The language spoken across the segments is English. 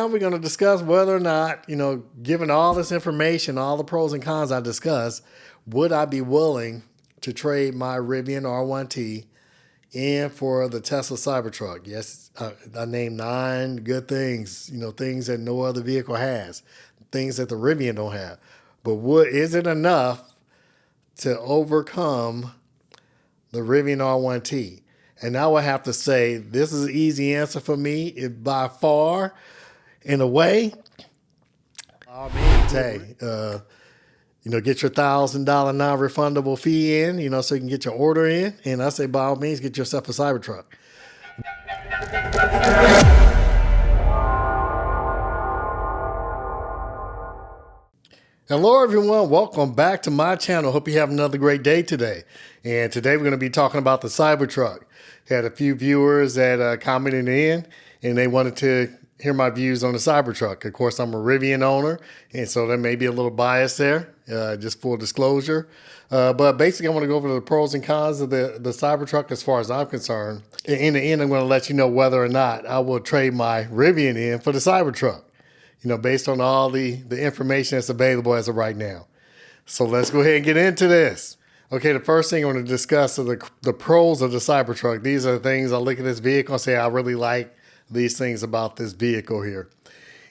now we're going to discuss whether or not, given all this information, all the pros and cons I discussed, would I be willing to trade my Rivian R1T in for the Tesla Cybertruck? Yes, I named 9 good things, things that no other vehicle has, things that the Rivian don't have. But is it enough to overcome the Rivian R1T? And now I have to say, this is an easy answer for me. It by far, in a way, hey, get your $1,000 non-refundable fee in, so you can get your order in. And I say, by all means, get yourself a Cybertruck. Hello, everyone. Welcome back to my channel. Hope you have another great day today. And today we're going to be talking about the Cybertruck. Had a few viewers that commented in, and they wanted to hear my views on the Cybertruck. Of course, I'm a Rivian owner, and so there may be a little bias there, just full disclosure. But basically, I want to go over the pros and cons of the Cybertruck as far as I'm concerned. In the end, I'm going to let you know whether or not I will trade my Rivian in for the Cybertruck, based on all the information that's available as of right now. So let's go ahead and get into this. Okay, the first thing I want to discuss are the pros of the Cybertruck. These are the things I look at this vehicle and say, I really like these things about this vehicle here.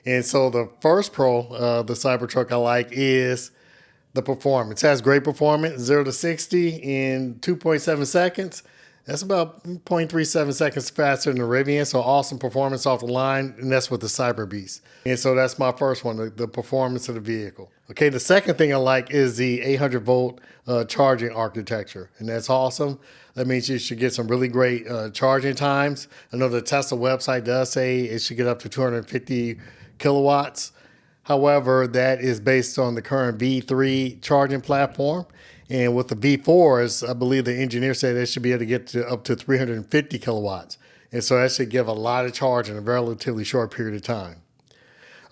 And so the first pro of the Cybertruck I like is the performance. It has great performance, 0 to 60 in 2.7 seconds. That's about 0.37 seconds faster than the Rivian, so awesome performance off the line, and that's with the Cyber Beast. And so that's my first one, the performance of the vehicle. Okay, the second thing I like is the 800-volt charging architecture, and that's awesome. That means you should get some really great charging times. I know the Tesla website does say it should get up to 250 kilowatts. However, that is based on the current V3 charging platform. And with the V4s, I believe the engineer said it should be able to get to up to 350 kilowatts. And so that should give a lot of charge in a relatively short period of time.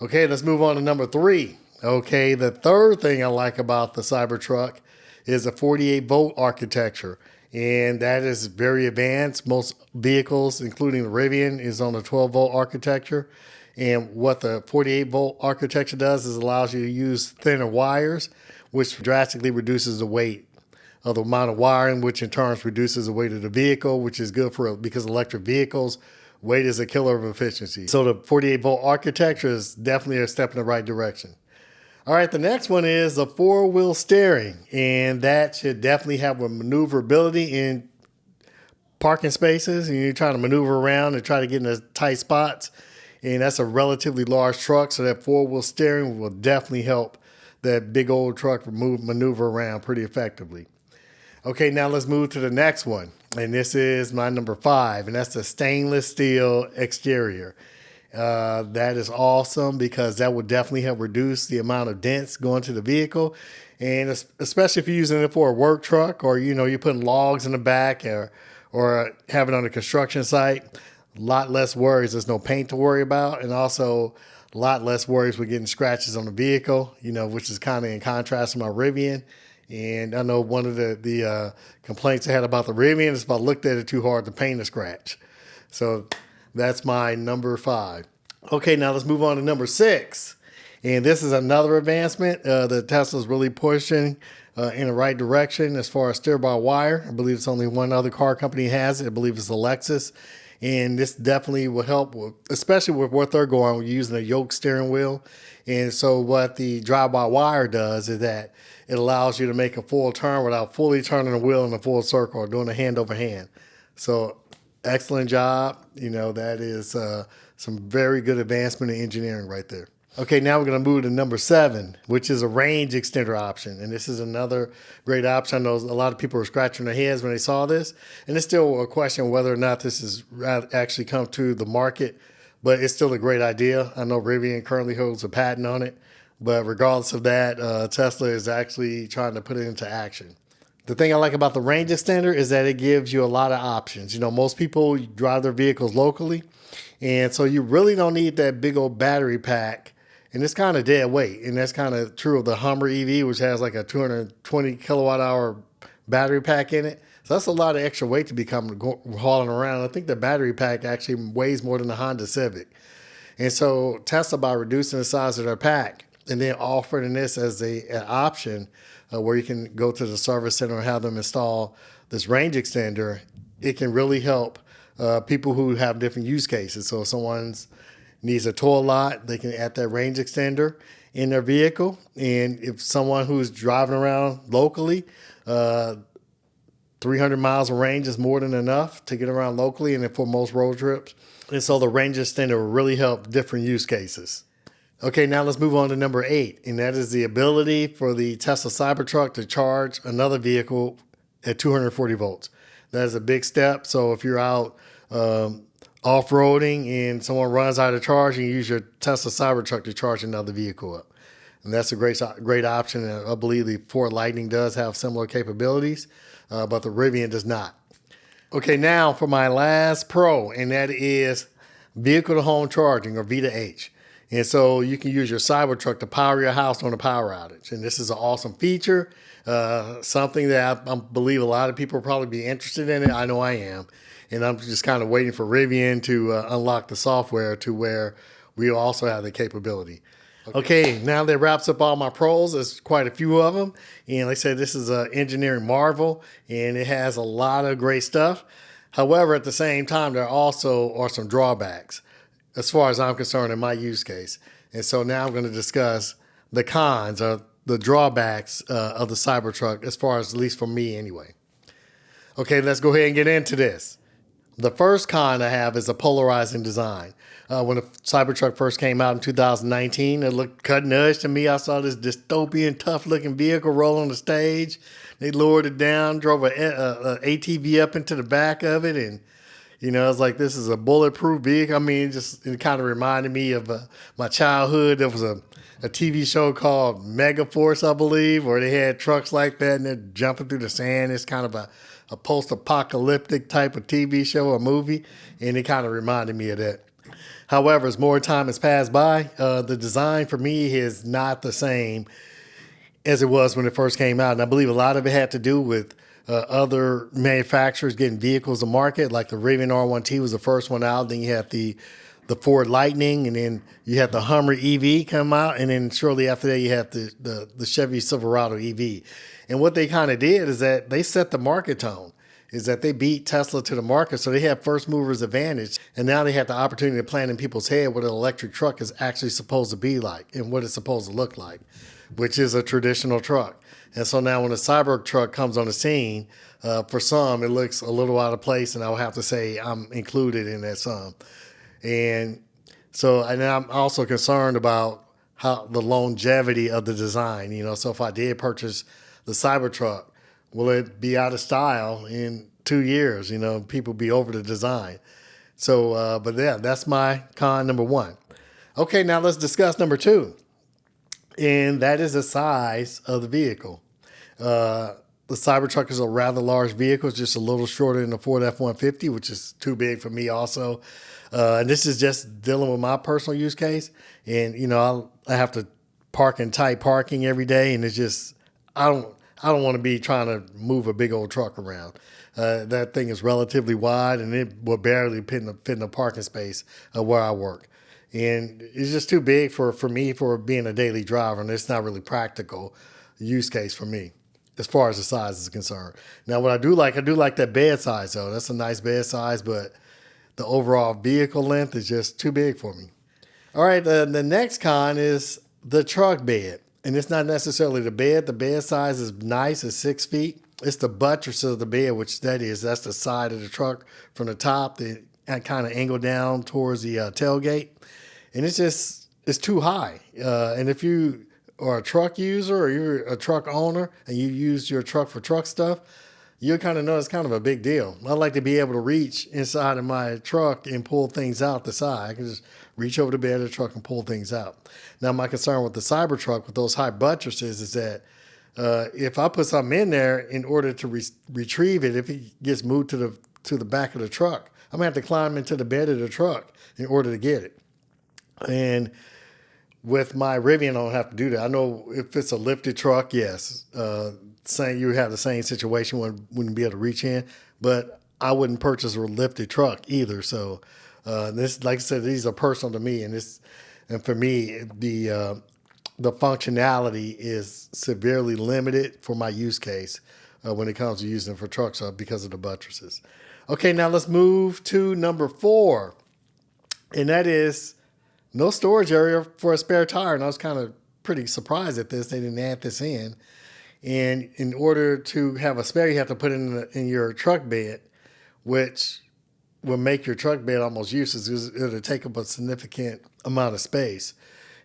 Okay, let's move on to number 3. Okay, the third thing I like about the Cybertruck is a 48-volt architecture. And that is very advanced. Most vehicles, including the Rivian, is on a 12-volt architecture. And what the 48-volt architecture does is allows you to use thinner wires, which drastically reduces the weight of the amount of wiring, which in turn reduces the weight of the vehicle, which is good because electric vehicles, weight is a killer of efficiency. So the 48-volt architecture is definitely a step in the right direction. All right, the next one is the 4-wheel steering, and that should definitely have a maneuverability in parking spaces, and you're trying to maneuver around and try to get in the tight spots, and that's a relatively large truck, so that 4-wheel steering will definitely help that big old truck maneuver around pretty effectively. Okay, now let's move to the next one. And this is my number 5, and that's the stainless steel exterior. That is awesome because that would definitely help reduce the amount of dents going to the vehicle. And especially if you're using it for a work truck or, you're putting logs in the back or having it on a construction site, a lot less worries. There's no paint to worry about. And also, a lot less worries with getting scratches on the vehicle, which is kind of in contrast to my Rivian. And I know one of the complaints I had about the Rivian is if I looked at it too hard, the paint is scratch. So that's my number 5. Okay, now let's move on to number 6. And this is another advancement that Tesla's really pushing in the right direction as far as steer-by-wire. I believe it's only one other car company has it. I believe it's a Lexus. And this definitely will help, especially with what they're going with using a yoke steering wheel. And so what the drive-by-wire does is that it allows you to make a full turn without fully turning the wheel in a full circle or doing a hand-over-hand. So excellent job. That is some very good advancement in engineering right there. Okay, now we're going to move to number 7, which is a range extender option. And this is another great option. I know a lot of people were scratching their heads when they saw this. And it's still a question whether or not this has actually come to the market. But it's still a great idea. I know Rivian currently holds a patent on it. But regardless of that, Tesla is actually trying to put it into action. The thing I like about the range extender is that it gives you a lot of options. Most people drive their vehicles locally. And so you really don't need that big old battery pack. And it's kind of dead weight. And that's kind of true of the Hummer EV, which has like a 220 kilowatt hour battery pack in it. So that's a lot of extra weight to be hauling around. I think the battery pack actually weighs more than the Honda Civic. And so Tesla, by reducing the size of their pack and then offering this as an option where you can go to the service center and have them install this range extender, it can really help people who have different use cases. So if someone needs a tow lot, they can add that range extender in their vehicle. And if someone who's driving around locally, 300 miles of range is more than enough to get around locally and for most road trips. And so the range extender will really help different use cases. Okay, now let's move on to number 8, and that is the ability for the Tesla Cybertruck to charge another vehicle at 240 volts. That is a big step. So if you're out off-roading and someone runs out of charge, you use your Tesla Cybertruck to charge another vehicle up. And that's a great option. And I believe the Ford Lightning does have similar capabilities, but the Rivian does not. Okay, now for my last pro, and that is vehicle-to-home charging, or V2H. And so you can use your Cybertruck to power your house on a power outage. And this is an awesome feature, something that I believe a lot of people will probably be interested in it. I know I am. And I'm just kind of waiting for Rivian to unlock the software to where we also have the capability. Okay, now that wraps up all my pros. There's quite a few of them. And like I said, this is an engineering marvel, and it has a lot of great stuff. However, at the same time, there also are some drawbacks as far as I'm concerned in my use case. And so now I'm going to discuss the cons or the drawbacks of the Cybertruck, as far as, at least for me anyway. Okay, let's go ahead and get into this. The first con I have is a polarizing design. When the Cybertruck first came out in 2019, it looked cutting edge to me. I saw this dystopian, tough-looking vehicle roll on the stage. They lowered it down, drove an ATV up into the back of it, and you know, it's like, this is a bulletproof vehicle. I mean, it kind of reminded me of my childhood. There was a TV show called Megaforce, I believe, where they had trucks like that and they're jumping through the sand. It's kind of a post-apocalyptic type of TV show or movie, and it kind of reminded me of that. However, as more time has passed by, the design for me is not the same as it was when it first came out. And I believe a lot of it had to do with other manufacturers getting vehicles to market, like the Rivian R1T was the first one out. Then you had the Ford Lightning, and then you had the Hummer EV come out, and then shortly after that you had the Chevy Silverado EV. And what they kind of did is that they set the market tone, is that they beat Tesla to the market, so they have first movers advantage, and now they have the opportunity to plant in people's head what an electric truck is actually supposed to be like and what it's supposed to look like, which is a traditional truck. And so now when a Cybertruck comes on the scene, for some, it looks a little out of place, and I'll have to say I'm included in that some. And so, and I'm also concerned about how the longevity of the design, you know, so if I did purchase the Cybertruck, will it be out of style in 2 years? You know, people be over the design. So, but yeah, that's my con number 1. Okay, now let's discuss number 2. And that is the size of the vehicle. The Cybertruck is a rather large vehicle. It's just a little shorter than the Ford F-150, which is too big for me also. And this is just dealing with my personal use case. And, you know, I have to park in tight parking every day. And it's just, I don't want to be trying to move a big old truck around. That thing is relatively wide, and it will barely fit in the parking space where I work. And it's just too big for me for being a daily driver, and it's not really practical use case for me as far as the size is concerned. Now, what I do like that bed size, though. That's a nice bed size, but the overall vehicle length is just too big for me. All right, the next con is the truck bed. And it's not necessarily the bed. The bed size is nice, it's 6 feet. It's the buttress of the bed, which that's the side of the truck from the top that kind of angle down towards the tailgate. And it's too high. And if you are a truck user or you're a truck owner and you use your truck for truck stuff, you'll kind of know it's kind of a big deal. I like to be able to reach inside of my truck and pull things out the side. I can just reach over the bed of the truck and pull things out. Now, my concern with the Cybertruck with those high buttresses is that if I put something in there in order to retrieve it, if it gets moved to the back of the truck, I'm going to have to climb into the bed of the truck in order to get it. And with my Rivian, I don't have to do that. I know if it's a lifted truck, yes, you have the same situation, wouldn't be able to reach in, but I wouldn't purchase a lifted truck either. So This, like I said, these are personal to me, and for me, the functionality is severely limited for my use case when it comes to using it for trucks because of the buttresses. Okay, now let's move to number 4, and that is no storage area for a spare tire. And I was kind of pretty surprised at this. They didn't add this in. And in order to have a spare, you have to put it in your truck bed, which will make your truck bed almost useless because it'll take up a significant amount of space.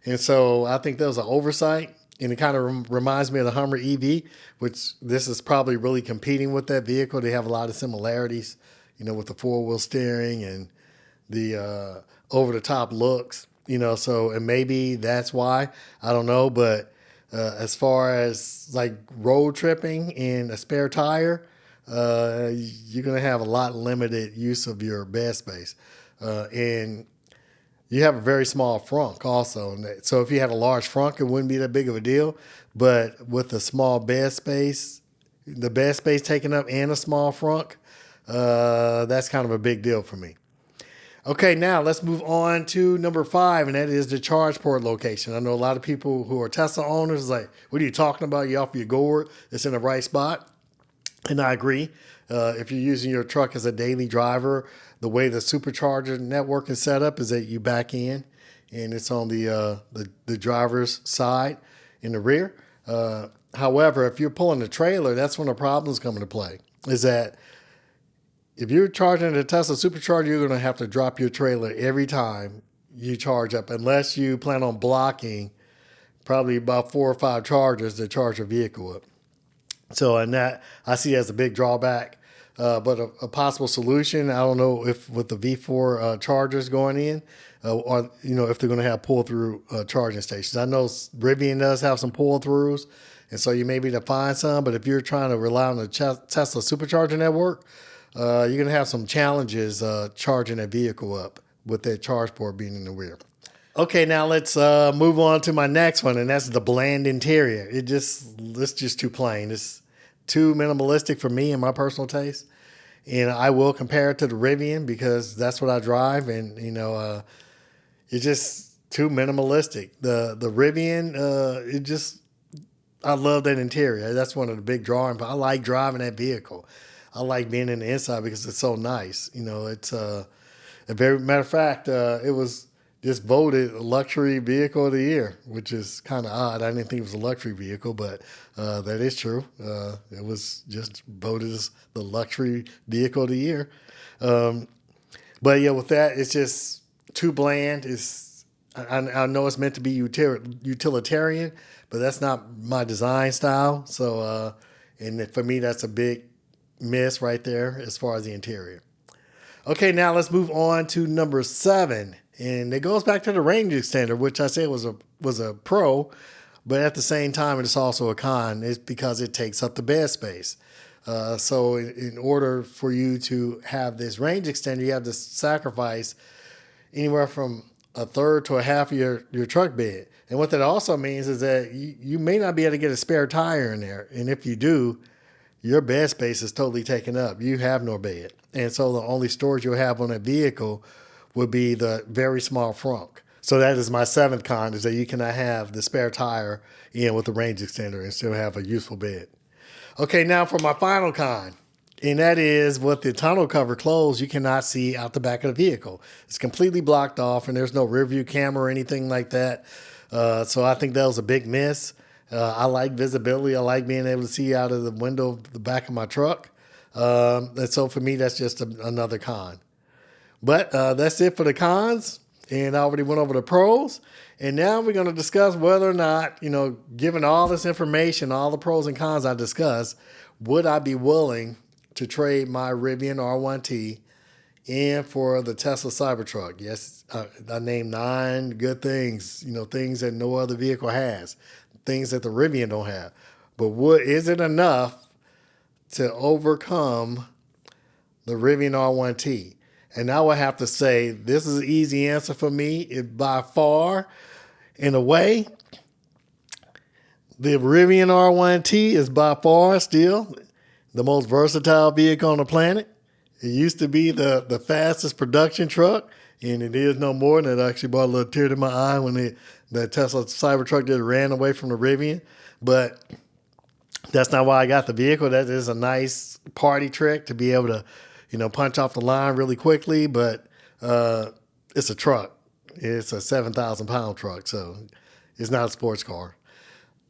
And so I think that was an oversight. And it kind of reminds me of the Hummer EV, which this is probably really competing with that vehicle. They have a lot of similarities, with the 4-wheel steering and the over-the-top looks, so, and maybe that's why, I don't know. But as far as like road tripping and a spare tire, you're going to have a lot limited use of your bed space. And you have a very small frunk also. So if you had a large frunk, it wouldn't be that big of a deal. But with a small bed space, the bed space taken up and a small frunk, that's kind of a big deal for me. Okay, now let's move on to number 5, and that is the charge port location. I know a lot of people who are Tesla owners like, what are you talking about? You off your gourd? It's in the right spot. And I agree. If you're using your truck as a daily driver, the way the supercharger network is set up is that you back in, and it's on the driver's side in the rear. However, if you're pulling a trailer, that's when the problems come into play, is that if you're charging the Tesla supercharger, you're going to have to drop your trailer every time you charge up, unless you plan on blocking probably about 4 or 5 chargers to charge your vehicle up. So, and that I see as a big drawback. But a possible solution, I don't know if with the V4 chargers going in, or if they're going to have pull-through charging stations. I know Rivian does have some pull-throughs, and so you may be able to find some. But if you're trying to rely on the Tesla supercharger network, you're going to have some challenges charging that vehicle up with that charge port being in the rear. Okay, now let's move on to my next one, and that's the bland interior. It's just too plain. It's too minimalistic for me and my personal taste. And I will compare it to the Rivian because that's what I drive, and it's just too minimalistic. The Rivian, I love that interior. That's one of the big drawings. I like driving that vehicle. I like being in the inside because it's so nice. It's a very matter of fact, it was just voted luxury vehicle of the year, which is kind of odd. I didn't think it was a luxury vehicle, but that is true. It was just voted as the luxury vehicle of the year. But yeah, with that, it's just too bland. I know it's meant to be utilitarian, but that's not my design style. So, and for me, that's a big miss right there as far as the interior. Okay, now let's move on to number 7. And it goes back to the range extender, which I said was a pro, but at the same time, it's also a con. It's because it takes up the bed space. So in order for you to have this range extender, you have to sacrifice anywhere from a third to a half of your truck bed. And what that also means is that you may not be able to get a spare tire in there. And if you do, your bed space is totally taken up. You have no bed. And so the only storage you'll have on that vehicle would be the very small frunk. So that is my 7th con, is that you cannot have the spare tire in with the range extender and still have a useful bed. Okay, now for my final con, and that is with the tonneau cover closed, you cannot see out the back of the vehicle. It's completely blocked off, and there's no rear view camera or anything like that. So I think that was a big miss. I like visibility. I like being able to see out of the window of the back of my truck. And so for me, that's just another con. But that's it for the cons, and I already went over the pros. And now we're going to discuss whether or not, given all this information, all the pros and cons I discussed, would I be willing to trade my Rivian R1T in for the Tesla Cybertruck? Yes, I named 9 good things, things that no other vehicle has, things that the Rivian don't have. But is it enough to overcome the Rivian R1T? And I would have to say, this is an easy answer for me. It by far, in a way, the Rivian R1T is by far still the most versatile vehicle on the planet. It used to be the fastest production truck. And it is no more. And it actually brought a little tear to my eye when the Tesla Cybertruck just ran away from the Rivian. But that's not why I got the vehicle. That is a nice party trick to be able to, punch off the line really quickly. But it's a truck. It's a 7,000-pound truck. So it's not a sports car.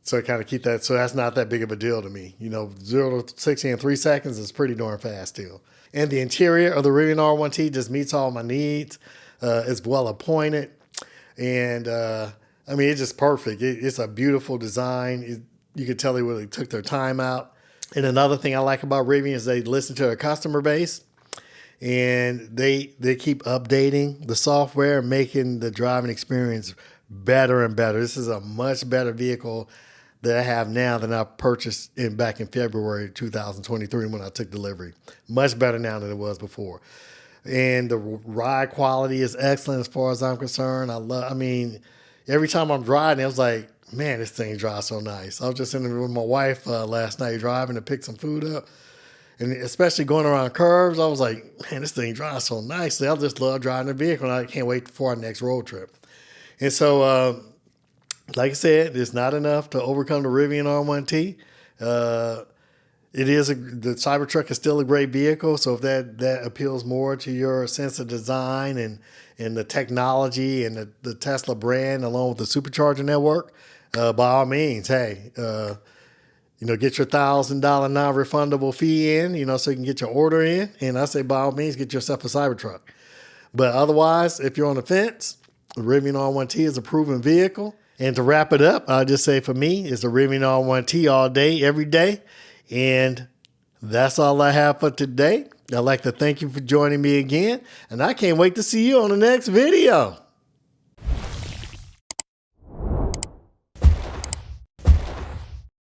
So I kind of keep that. So that's not that big of a deal to me. 0 to 60 in 3 seconds is pretty darn fast still. And the interior of the Rivian R1T just meets all my needs. It's well appointed. And it's just perfect. It's a beautiful design. You could tell they really took their time out. And another thing I like about Rivian is they listen to their customer base. And they keep updating the software, making the driving experience better and better. This is a much better vehicle that I have now than I purchased back in February 2023 when I took delivery. Much better now than it was before. And the ride quality is excellent as far as I'm concerned. Every time I'm driving, I was like, man, this thing drives so nice. I was just in the room with my wife last night driving to pick some food up. And especially going around curves, I was like, man, this thing drives so nicely. I just love driving the vehicle, and I can't wait for our next road trip. And so, like I said, it's not enough to overcome the Rivian R1T. The Cybertruck is still a great vehicle. So if that appeals more to your sense of design and the technology and the Tesla brand, along with the supercharger network, by all means, hey, get your $1,000 non-refundable fee in, so you can get your order in. And I say, by all means, get yourself a Cybertruck. But otherwise, if you're on the fence, the Rivian R1T is a proven vehicle. And to wrap it up, I'll just say for me, it's the Rivian R1T all day, every day. And that's all I have for today. I'd like to thank you for joining me again. And I can't wait to see you on the next video.